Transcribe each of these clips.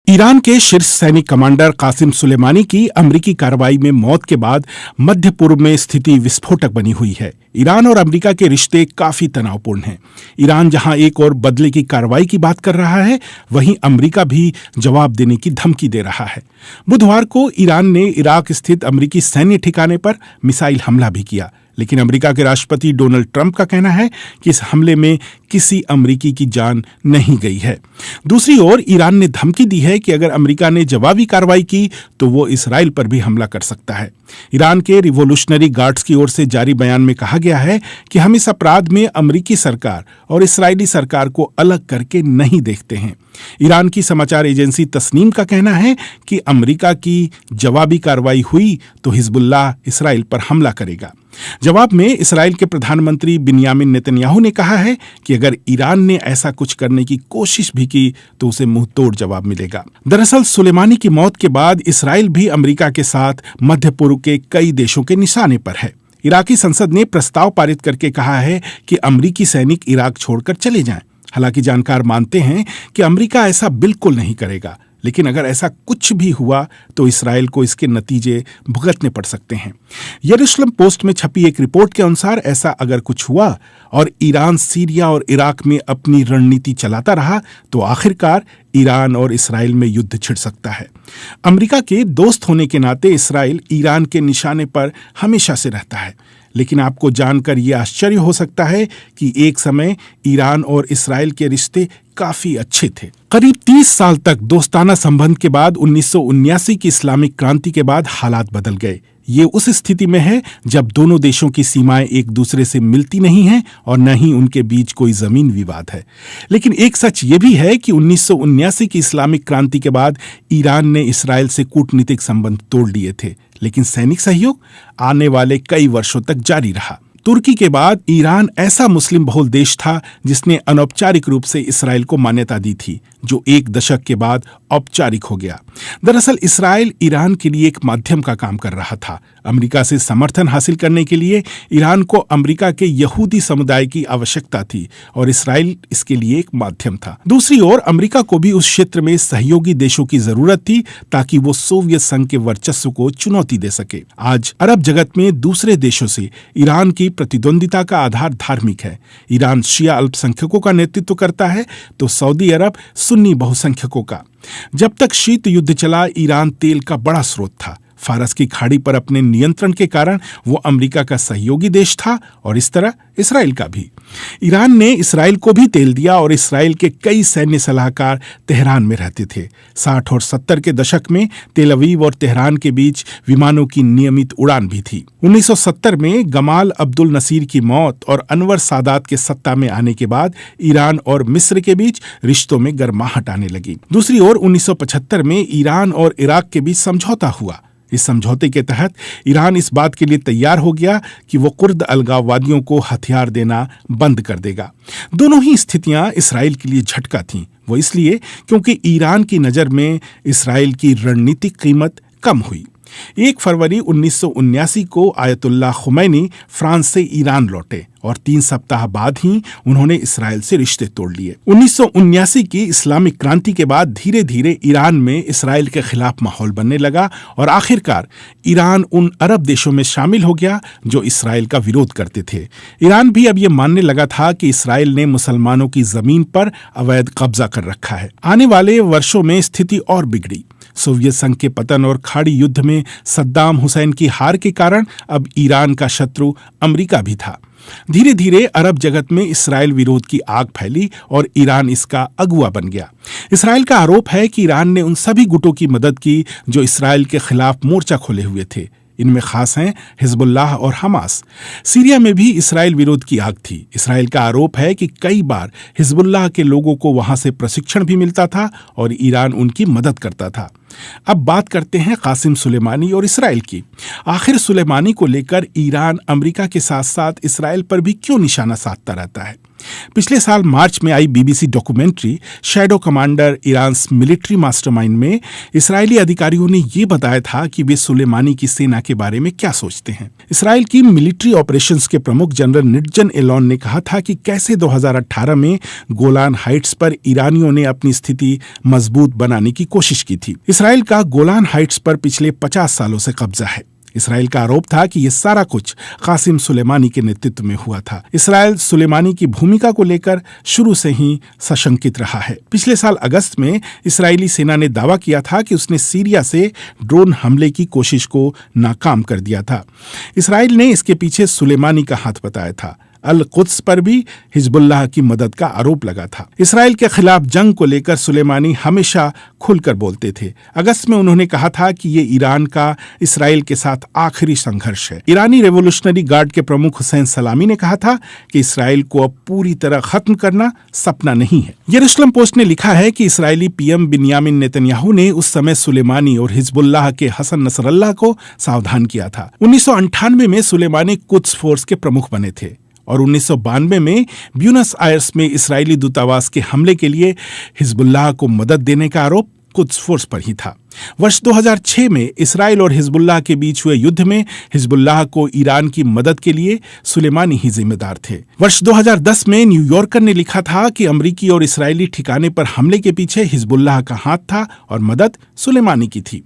Iran के शीर्ष सैनिक कमांडर कासिम सुलेमानी की अमेरिकी कार्रवाई में मौत के बाद मध्य पूर्व में स्थिति विस्फोटक बनी हुई है। ईरान और अमेरिका के रिश्ते काफी तनावपूर्ण हैं। ईरान जहां एक और बदले की कार्रवाई की बात कर रहा है, वहीं अमेरिका भी जवाब देने की धमकी दे रहा है। बुधवार को ईरान ने इराक स्थित अमेरिकी सैन्य ठिकाने पर मिसाइल हमला भी किया, लेकिन अमेरिका के राष्ट्रपति डोनाल्ड ट्रंप का कहना है कि इस हमले में किसी अमेरिकी की जान नहीं गई है। दूसरी ओर ईरान ने धमकी दी है कि अगर अमेरिका ने जवाबी कार्रवाई की तो वो इसराइल पर भी हमला कर सकता है। ईरान के रिवोल्यूशनरी गार्ड्स की ओर से जारी बयान में कहा गया है कि हम इस अपराध में अमेरिकी सरकार और इस्राएली सरकार को अलग करके नहीं देखते हैं। ईरान की समाचार एजेंसी तस्नीम का कहना है कि अमेरिका की जवाबी कार्रवाई हुई तो हिजबुल्लाह इसराइल पर हमला करेगा। जवाब में इसराइल के प्रधानमंत्री बिन्यामिन नेतन्याहू ने कहा है कि अगर ईरान ने ऐसा कुछ करने की कोशिश भी की तो उसे मुंहतोड़ जवाब मिलेगा। दरअसल सुलेमानी की मौत के बाद इसराइल भी अमेरिका के साथ मध्य पूर्व के कई देशों के निशाने पर है। इराकी संसद ने प्रस्ताव पारित करके कहा है कि अमेरिकी सैनिक इराक छोड़कर चले जाएं। हालांकि जानकार मानते हैं कि अमेरिका ऐसा बिल्कुल नहीं करेगा, लेकिन अगर ऐसा कुछ भी हुआ तो इसराइल को इसके नतीजे भुगतने पड़ सकते हैं। यरूशलेम पोस्ट में छपी एक रिपोर्ट के अनुसार ऐसा अगर कुछ हुआ और ईरान सीरिया और इराक में अपनी रणनीति चलाता रहा तो आखिरकार ईरान और इसराइल में युद्ध छिड़ सकता है। अमेरिका के दोस्त होने के नाते इसराइल ईरान के निशाने पर हमेशा से रहता है, लेकिन आपको जानकर यह आश्चर्य हो सकता है कि एक समय ईरान और इसराइल के रिश्ते काफी अच्छे थे। करीब 30 साल तक दोस्ताना संबंध के बाद 1979 की इस्लामिक क्रांति के बाद हालात बदल गए। ये उस स्थिति में है जब दोनों देशों की सीमाएं एक दूसरे से मिलती नहीं हैं और न ही उनके बीच कोई जमीन विवाद है। लेकिन एक सच ये भी है कि 1979 की इस्लामिक क्रांति के बाद ईरान ने इसराइल से कूटनीतिक संबंध तोड़ लिए थे, लेकिन सैनिक सहयोग आने वाले कई वर्षों तक जारी रहा। तुर्की के बाद ईरान ऐसा मुस्लिम बहुल देश था जिसने अनौपचारिक रूप से इसराइल को मान्यता दी थी, जो एक दशक के बाद औपचारिक हो गया। दरअसल इसराइल ईरान के लिए एक माध्यम का काम कर रहा था। अमेरिका से समर्थन हासिल करने के लिए ईरान को अमेरिका के यहूदी समुदाय की आवश्यकता थी और इसराइल इसके लिए एक माध्यम था। दूसरी ओर अमेरिका को भी उस क्षेत्र में सहयोगी देशों की जरूरत थी ताकि वो सोवियत संघ के वर्चस्व को चुनौती दे सके। आज अरब जगत में दूसरे देशों से ईरान की प्रतिद्वंदिता का आधार धार्मिक है। ईरान शिया अल्पसंख्यकों का नेतृत्व करता है तो सऊदी अरब सुन्नी बहुसंख्यकों का। जब तक शीत युद्ध चला ईरान तेल का बड़ा स्रोत था। फारस की खाड़ी पर अपने नियंत्रण के कारण वो अमेरिका का सहयोगी देश था और इस तरह इसराइल का भी। ईरान ने इसराइल को भी तेल दिया और इसराइल के कई सैन्य सलाहकार तेहरान में रहते थे। 60 और 70 के दशक में तेल अवीव और तेहरान के बीच विमानों की नियमित उड़ान भी थी। 1970 में गमाल अब्दुल नसीर की मौत और अनवर सादात के सत्ता में आने के बाद ईरान और मिस्र के बीच रिश्तों में गर्माहट आने लगी। दूसरी ओर 1975 में ईरान और इराक के बीच समझौता हुआ। इस समझौते के तहत ईरान इस बात के लिए तैयार हो गया कि वो कुर्द अलगाववादियों को हथियार देना बंद कर देगा। दोनों ही स्थितियां इसराइल के लिए झटका थीं। वो इसलिए क्योंकि ईरान की नज़र में इसराइल की रणनीतिक कीमत कम हुई। 1 फरवरी 1979 को आयतुल्लाह खुमैनी फ्रांस से ईरान लौटे और 3 सप्ताह बाद ही उन्होंने इसराइल से रिश्ते तोड़ लिए। 1979 की इस्लामिक क्रांति के बाद धीरे धीरे ईरान में इसराइल के खिलाफ माहौल बनने लगा और आखिरकार ईरान उन अरब देशों में शामिल हो गया जो इसराइल का विरोध करते थे। ईरान भी अब ये मानने लगा था कि इसराइल ने मुसलमानों की जमीन पर अवैध कब्जा कर रखा है। आने वाले वर्षों में स्थिति और बिगड़ी। सोवियत संघ के पतन और खाड़ी युद्ध में सद्दाम हुसैन की हार के कारण अब ईरान का शत्रु अमेरिका भी था। धीरे धीरे अरब जगत में इसराइल विरोध की आग फैली और ईरान इसका अगुवा बन गया। इसराइल का आरोप है कि ईरान ने उन सभी गुटों की मदद की जो इसराइल के खिलाफ मोर्चा खोले हुए थे। इनमें खास हैं हिजबुल्लाह और हमास। सीरिया में भी इसराइल विरोध की आग थी। इसराइल का आरोप है कि कई बार हिजबुल्लाह के लोगों को वहां से प्रशिक्षण भी मिलता था और ईरान उनकी मदद करता था। अब बात करते हैं कासिम सुलेमानी और इसराइल की। आखिर सुलेमानी को लेकर ईरान अमेरिका के साथ साथ इसराइल पर भी क्यों निशाना साधता रहता है? पिछले साल मार्च में आई BBC documentary shadow commander Iran's military mastermind में इस्राएली अधिकारियों ने ये बताया था कि वे सुलेमानी की सेना के बारे में क्या सोचते हैं। इस्राएल की मिलिट्री ऑपरेशंस के प्रमुख जनरल निटजन एलोन ने कहा था कि कैसे 2018 में गोलान हाइट्स पर ईरानियों ने अपनी स्थिति मजबूत बनाने की कोशिश की थी। इस्राएल का गोलान हाइट्स पर पिछले 50 सालों से कब्जा है। इस्राएल का आरोप था कि यह सारा कुछ कासिम सुलेमानी के नेतृत्व में हुआ था। इस्राएल सुलेमानी की भूमिका को लेकर शुरू से ही सशंकित रहा है। पिछले साल अगस्त में इस्राएली सेना ने दावा किया था कि उसने सीरिया से ड्रोन हमले की कोशिश को नाकाम कर दिया था। इस्राएल ने इसके पीछे सुलेमानी का हाथ बताया था। अल कुद्स पर भी हिजबुल्लाह की मदद का आरोप लगा था। इस्राएल के खिलाफ जंग को लेकर सुलेमानी हमेशा खुलकर बोलते थे। अगस्त में उन्होंने कहा था कि ये ईरान का इस्राएल के साथ आखिरी संघर्ष है। ईरानी रेवोल्यूशनरी गार्ड के प्रमुख हुसैन सलामी ने कहा था कि इस्राएल को अब पूरी तरह खत्म करना सपना नहीं है। यरूशलेम पोस्ट ने लिखा है कि इस्राएली पीएम बिन्यामिन नेतन्याहू ने उस समय सुलेमानी और हिजबुल्लाह के हसन नसरल्लाह को सावधान किया था। 1998 में सुलेमानी कुद्स फोर्स के प्रमुख बने थे और 1992 में ब्यूनस आयर्स में इस्राएली दूतावास के हमले के लिए हिजबुल्लाह को मदद देने का आरोप कुद्स फोर्स पर ही था। वर्ष 2006 में इस्राएल और हिजबुल्लाह के बीच हुए युद्ध में हिजबुल्लाह को ईरान की मदद के लिए सुलेमानी ही जिम्मेदार थे। वर्ष 2010 में न्यूयॉर्कर ने लिखा था कि अमेरिकी और इस्राएली ठिकाने पर हमले के पीछे हिजबुल्लाह का हाथ था और मदद सुलेमानी की थी।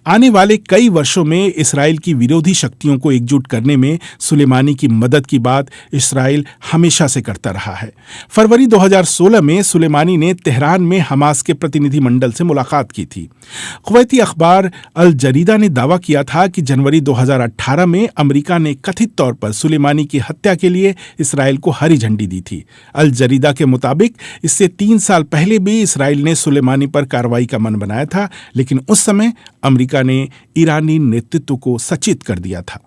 आने वाले कई वर्षों में इस्राएल की विरोधी शक्तियों को एकजुट करने में सुलेमानी की मदद की बात इस्राएल हमेशा से करता रहा है। फरवरी 2016 में सुलेमानी ने तेहरान में हमास के प्रतिनिधि मंडल से मुलाकात की थी। कुवैती अखबार अल जरीदा ने दावा किया था कि जनवरी 2018 में अमेरिका ने कथित तौर पर सुलेमानी की हत्या के लिए इस्राएल को हरी झंडी दी थी। अल जरीदा के मुताबिक इससे 3 साल पहले भी इस्राएल ने सुलेमानी पर कार्रवाई का मन बनाया था, लेकिन उस समय अमेरिका ने ईरानी नेतृत्व को सचेत कर दिया था।